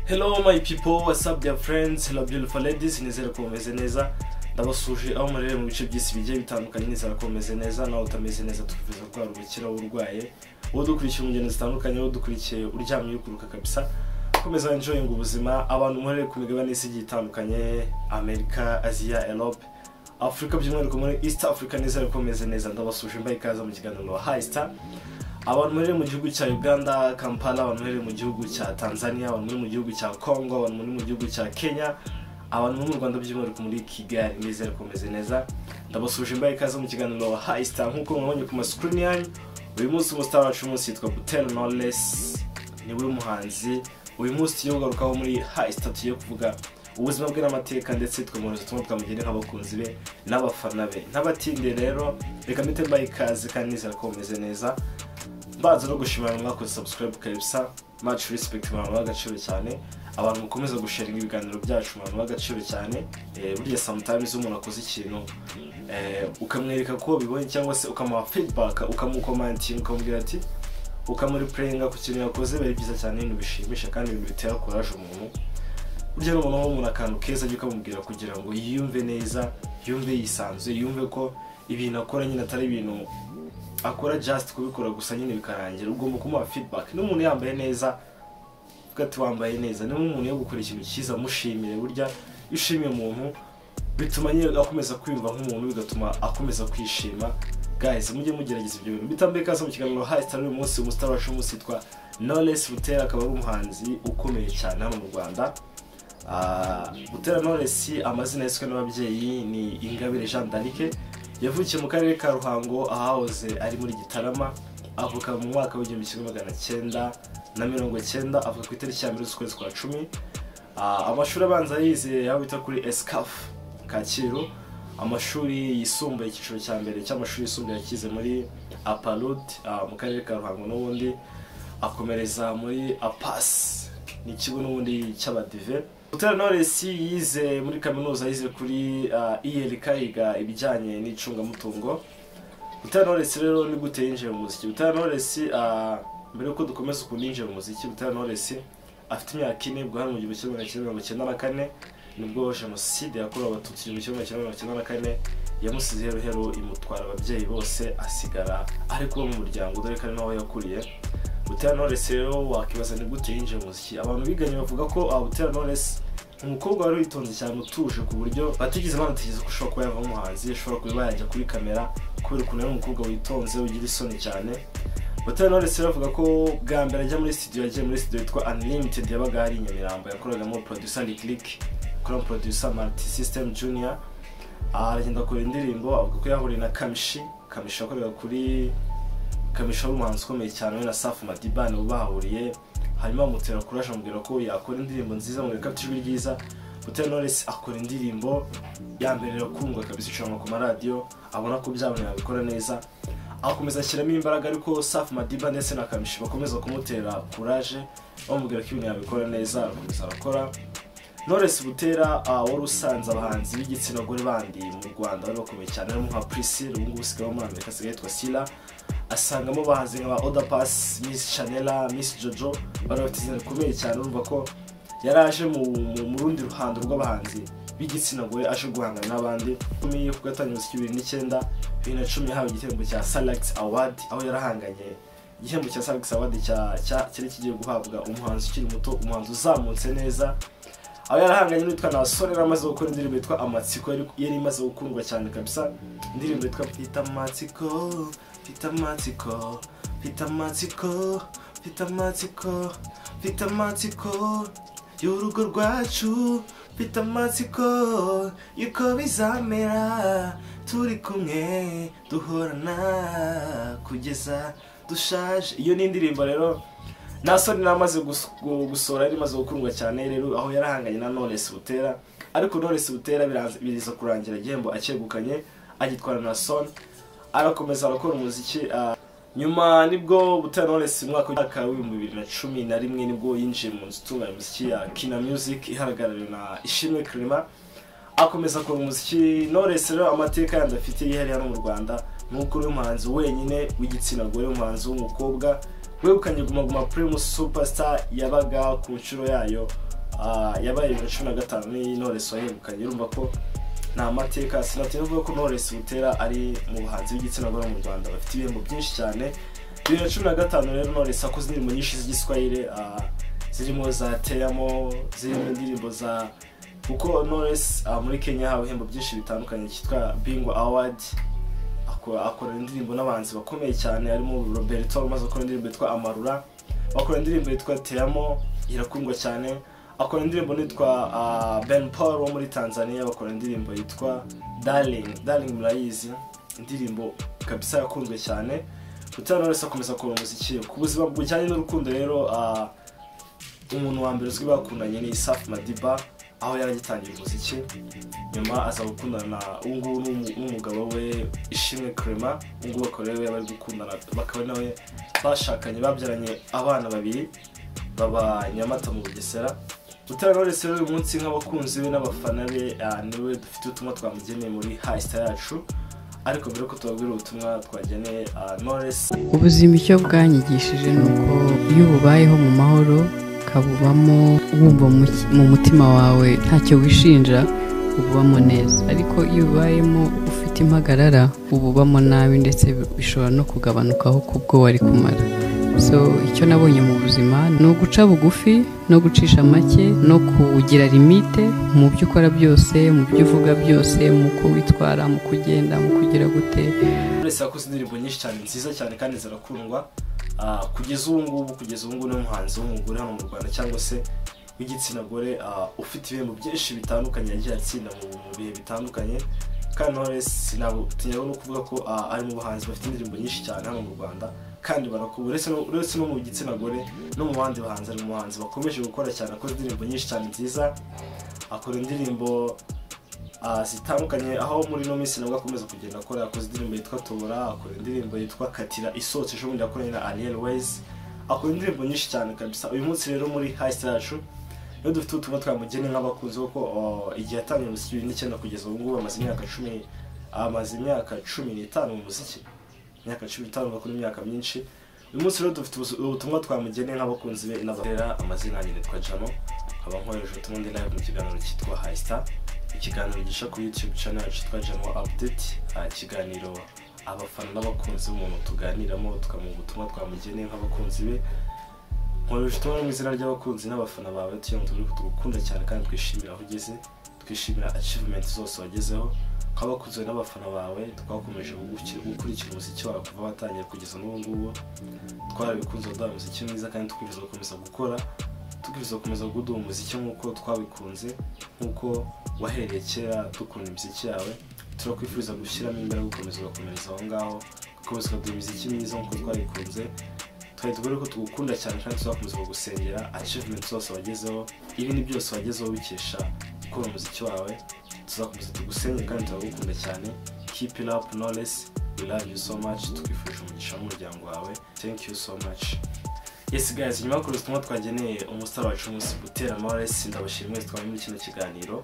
Hello my people, what's up dear friends, hello beautiful ladies, nizere ko mumeze neza. Ndabasuje aho murere mu bice by'isi bigiye bitandukanye, nizere ko mumeze neza naho utameze neza tukifuza ko warubikira urwaye. Wowe dukurikiye mu ngendo zitandukanye, wowe dukurikiye uryamye yukuruka kabisa. Komeza enjoying ubuzima, abantu murere ku migabane y'isi itandukanye, America, Asia, Europe, Africa by'umwihariko muri East Africa, nizere ko mumeze neza. Ndabasuje mbaye ikaze mu kiganiro High Star. Abantu muri mu gihugu cya Uganda, Kampala, abantu muri mu gihugu cya Tanzania, abantu muri mu gihugu cya Congo, abantu muri mu gihugu cya Kenya, abantu mu Rwanda by'umwihariko muri Kigali, nizere ko meze neza. Ndabasuje mbaye ikaze mu kiganiro High Star nkuko mwabonye ku screen yanyu. Uyu munsi umustar wacu umunsi yitwa Butera Knowless, ni we muhanzi. Uyu munsi tuyogarukaho muri High Star tugiye kuvuga ubuzima bwe n'amateka ndetse twemuriza tumwe twamugire nk'abakunzi be n'abafana be. N'abatinde rero reka mite mbaye ikaze kandi nizere ko meze neza. Baza no gushimira mwakoze subscribe kabisa, much respect abantu bagaciro cyane, abantu mukomeza gusharinga ibiganiro byacu abantu bagaciro cyane. Burya sometimes umuntu akoze ikintu ukamwereka ko bibonye cyangwa se ukamuha feedback, ukamukomentinga, ukamubwira ati ukamureplayinga ku kintu yakoze, bari byiza cyane, ibintu bishimisha kandi ibintu bitera courage umuntu. Burya no umuntu akantu keza cyo kumubwira kugira ngo yiyumve neza, yumve yisanzwe, yumve ko ibintu akora nyine atari ibintu akora just kubikora gusa nyine bikarangira. Ugomba kumuha feedback. N'umuntu yambaye neza ugati wambaye neza, ni umuntu yo gukora ikintu cyiza mushimire. Burya ushimiye umuntu bituma nyine akomeza kwiyumva nk'umuntu, bigatuma akomeza kwishima. Guys, mujye mugerageza ibyo bintu. Bitambe kaza mu kiganiro High Star uyu munsi umustar wacu umunsi yitwa Knowless Butera, akaba ari umuhanzi ukomeye cyane hano mu Rwanda. Butera Knowless amazina yiswe n'ababyeyi ni Ingabire Jean d'Arc. Yavukiye mu karere ka Ruhango ahahoze ari muri Gitarama, avuka mu mwaka wa 1990, avuka ku itariki ya 1 z'ukwezi kwa 10. Amashuri abanza yize yaho bita kuri Escaf Kacyiru. Amashuri yisumbuye icyiciro cya mbere cy'amashuri yisumbuye yakize muri Apalud mu karere ka Ruhango, n'ubundi akomereza muri Apas, ni ikigo n'ubundi cy'abadive. Butera Knowless yize muri kaminuza, yize kuri ILK yiga ibijyanye n'icungamutungo. Butera Knowless rero ni gute yinjiye mu muziki. Butera Knowless mbere yuko dukomeza kundinjira mu muziki, Butera Knowless afite imyaka 4 bwo hano mu 1994 nibwo jenoside yakorewe abatutsi mu 1994 yamusize hero imutwara ababyeyi bose, asigara ariko mu muryango dore kandi nawe yakuriye. Butera Knowless rero wakibaza ni gute yinjiye mu muziki. Abantu biganye bavuga ko Butera Knowless umukobwa wari witonze cyane, utuje ku buryo batigeze banategeza ko ushobora kuba yava umuhanzi, ashobora kuba yajya kuri kamera kubera ukuntu ari umukobwa witonze ugira isoni cyane. Butera Knowless avuga ko bwa mbere ajya muri studio, yagiye muri studio yitwa Unlimited yabaga ari Nyamirambo, yakoragamo producer Lick, akora producer Multi System Junior. Aragenda akora indirimbo, avuga ko yahuriye na Kamishi yakorera kuri Kamishi umuhanzi ukomeye cyane na Safu Madiba, nibo bahuriye. Hanyuma amutera courage amubwira ko yakora indirimbo nziza mu reka tijwi ryiza. Butera Knowless akora indirimbo ya mbere irakundwa kabisa, icana ku maradiyo, abona ko byabonye abikora neza, akomeza ashyiramo imbaraga. Ariko Safu Madiba ndetse na Kamishi bakomeza kumutera courage bamubwira ko ibintu yabikora neza, akomeza arakora. Knowless Butera wari usanze abahanzi b'igitsina gore bandi mu Rwanda bari bakomeye cyane, harimo nka Priscilla, ubu ngubu usigaye muri Amerika asigaye yitwa Sila. Asangamo bahanzi nka Oda Pass, Miss Chanela, Miss Jojo, bari bafite izina rikomeye cyane. Urumva ko yaraje mu rundi ruhando rw'abahanzi b'igitsina gore, aje guhangana n'abandi. Kumiye ku gatanya mu 2009 2010 hawe igihembo cya Salax Award, aho yarahanganye igihembo cya Salax Award cyari kigiye guhabwa umuhanzi ukiri muto, umuhanzi uzamutse neza. Aho yarahanganye n'utwa Nasore amaze gukora indirimbo yitwa Amatsiko, yari imaze gukundwa cyane kabisa. Indirimbo yitwa Pita Matsiko, Pita Matsiko, Pita Matsiko, Pita Matsiko, Pita Matsiko y'urugo rwacu, Pita Matsiko yuko bizamera, turi kumwe duhorana kugeza dushaje. Iyo ni indirimbo rero Nasore namaze gusora, yari imaze gukundwa cyane rero, aho yarahanganye na Knowless Butera. Ariko Knowless Butera biriza kurangira igihembo akegukanye, agitwara na Son, arakomeza arakora umuziki. Nyuma nibwo Butera Knowless mu mwaka wa 2011 nibwo yinjiye mu nzu itunganya umuziki ya Kina Music ihagarariwe na Ishimwe Clement, akomeza akora umuziki. Knowless rero amateka yandi afite yihariye hano mu Rwanda, nuko uri umuhanzi wenyine w'igitsina gore, umuhanzi w'umukobwa wegukanye Guma Guma Primus Superstar yabaga ku nshuro yayo yabaye 2015 ni Knowless wahegukanye. Urumva ko nta mateka sinatinya kuvuga ko Knowless Butera ari mu buhanzi bw'igitsina gore mu Rwanda bafite ibihembo byinshi cyane. 2015 rero Knowless akoze indirimbo nyinshi z'igiswahili zirimo za Teyamo, zirimo indirimbo za kuko Knowless muri Kenya hawe ibihembo byinshi bitandukanye cyitwa Bingwa Award. Akora indirimbo n'abanzi bakomeye cyane harimo Roberto umaze gukora indirimbo yitwa Amarura, akora indirimbo yitwa Teyamo irakundwa cyane, akora indirimbo yitwa Ben Paul wo muri Tanzania, bakora indirimbo yitwa Darling murayizi, indirimbo kabisa yakunzwe cyane. Butera Knowless akomeza gukora umuziki ku buzima bujyanye n'urukundo. Rero umuntu wa mbere uzwi bakundanye ni Safi Madiba, aho yaragitangiye umuziki nyuma aza gukundana n'umugabo we Ishimwe Clement. Ubwo bakorewe bari gukundana bakaba nawe bashakanye babyaranye abana babiri baba Nyamata mu Bugesera. Butera Knowless rero uyu munsi nk'abakunzi be n'abafana be niwe dufite ubutumwa twamugeneye muri High Star yacu. Ariko mbere ko tubabwira ubutumwa twageneye Knowless, ubuzima icyo bwanyigishije nuko iyo ubayeho mu mahoro kabubamo wumva mu mutima wawe ntacyo wishinja ubamo neza, ariko iyo ubayemo ufite impagarara ububamo nabi ndetse bishobora no kugabanukaho kubwo wari kumara. So icyo nabonye mu buzima no guca bugufi no gucisha make no kugira limite mu byo ukora byose, mu byo uvuga byose, mu ko witwara, mu kugenda, mu kugira gute. Knowless yakoze indirimbo nyinshi cyane nziza cyane kandi zirakundwa. Kugeza ubu ngubu ni umuhanzi w'umugore hano mu Rwanda cyangwa se w'igitsina gore ufite ibihembo byinshi bitandukanye yagiye atsinda mu bihe bitandukanye. Kandi Knowless sinabutinya no kuvuga ko ari mu bahanzi bafite indirimbo nyinshi cyane hano mu Rwanda kandi barakubura uretse no mu gitsina gore no mu bandi bahanzi ari umuhanzi bakomeje gukora cyane, akoze indirimbo nyinshi cyane nziza, akora indirimbo zitandukanye aho muri no minsi nabwo akomeza kugenda akora. Akoze indirimbo yitwa Tora, akora indirimbo yitwa Katira isohotse ejo bundi yakoranye na Ariel Ways, akora indirimbo nyinshi cyane kabisa. Uyu munsi rero muri High Star yacu niyo dufite ubutumwa twamugene nk'abakunzi kuko igihe yatangiye umuziki 2009 kugeza ubu ngubu amaze imyaka 15 mu muziki, imyaka 15 bakora imyaka myinshi. Uyu munsi rero dufite ubutumwa twamugene nk'abakunzi be n'abafera. Amazina yanjye nitwa Jano, nkaba nkoresha ubutumwa ndi live mu kiganiro cyitwa High Star, ikiganiro gisha ku YouTube channel yacu cyitwa Jano Update. Ikiganiro abafana n'abakunzi b'umuntu tuganiramo tukamuha ubutumwa twamugene nk'abakunzi be. Nkoresha ubutumwa mu izina ry'abakunzi n'abafana bawe tugukunda cyane kandi twishimira aho ugeze, twishimira achievement zose wagezeho. Abakunzi n'abafana bawe twakomeje gukurikira umuziki wawe kuva watangiye kugeza n'ubu ngubu. Twarabikunze udaha umuziki mwiza kandi tukwifuza gukomeza gukora, tukwifuza gukomeza guduha umuziki nk'uko twabikunze, nk'uko wahereye kera dukunda imiziki yawe. Turakwifuriza gushyiramo imbaraga gukomeza aho ngaho, gukomeza kuduha imiziki myiza nk'uko twabikunze. Twari ko tugukunda cyane kandi tuzakomeza gusengera achievement zose wagezeho, ibindi byose wagezeho bikesha gukora umuziki wawe. Tuzakomeza tugusenge kandi turagukunda cyane. Keep it up Knowless, we love you so much. Tukwifurije umugisha n'umuryango wawe. Thank you so much. Yes guys, nyuma yo kurutumwa twageneye umustar wacu umunsi Butera Knowless, ndabashimira mwese twari muri kino kiganiro.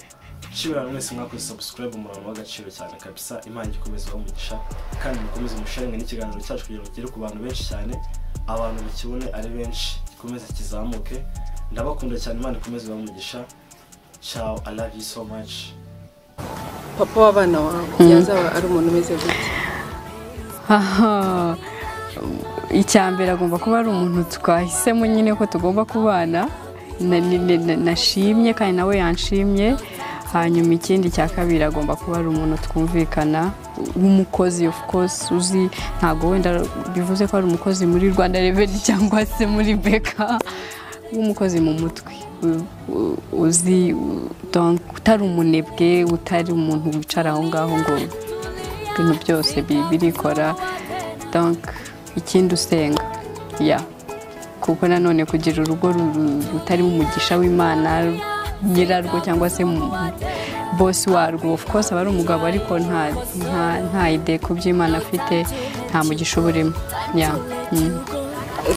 Nshimira mwese mwakoze subscribe umuntu w'agaciro cyane kabisa. Imana ikomeze umugisha kandi mukomeze musharinga n'ikiganiro cyacu kugira ngo kigere ku bantu benshi cyane, abantu bakibone ari benshi, gikomeze kizamuke. Ndabakunda cyane, Imana ikomeze umugisha. Ciao, I love you so much. Papa w'abana wawe yazaba ari umuntu umeze gute? Icyambere agomba kuba ari umuntu twahisemo nyine ko tugomba kubana, nashimye kandi nawe yanshimye. Hanyuma ikindi cya kabiri agomba kuba ari umuntu twumvikana, w'umukozi of course, uzi ntago wenda bivuze ko ari umukozi muri Rwanda Revenue cyangwa se muri Beka, w'umukozi mu mutwe, uzi donc utari umunebwe, utari umuntu wicara aho ngaho ngo ibintu byose birikora. Donc ikindi usenga kuko nanone kugira urugo rutari umugisha w'Imana nyirarwo cyangwa se boss warwo, of course aba ari umugabo ariko nta idea ku by'Imana afite, nta mugisha uburimo.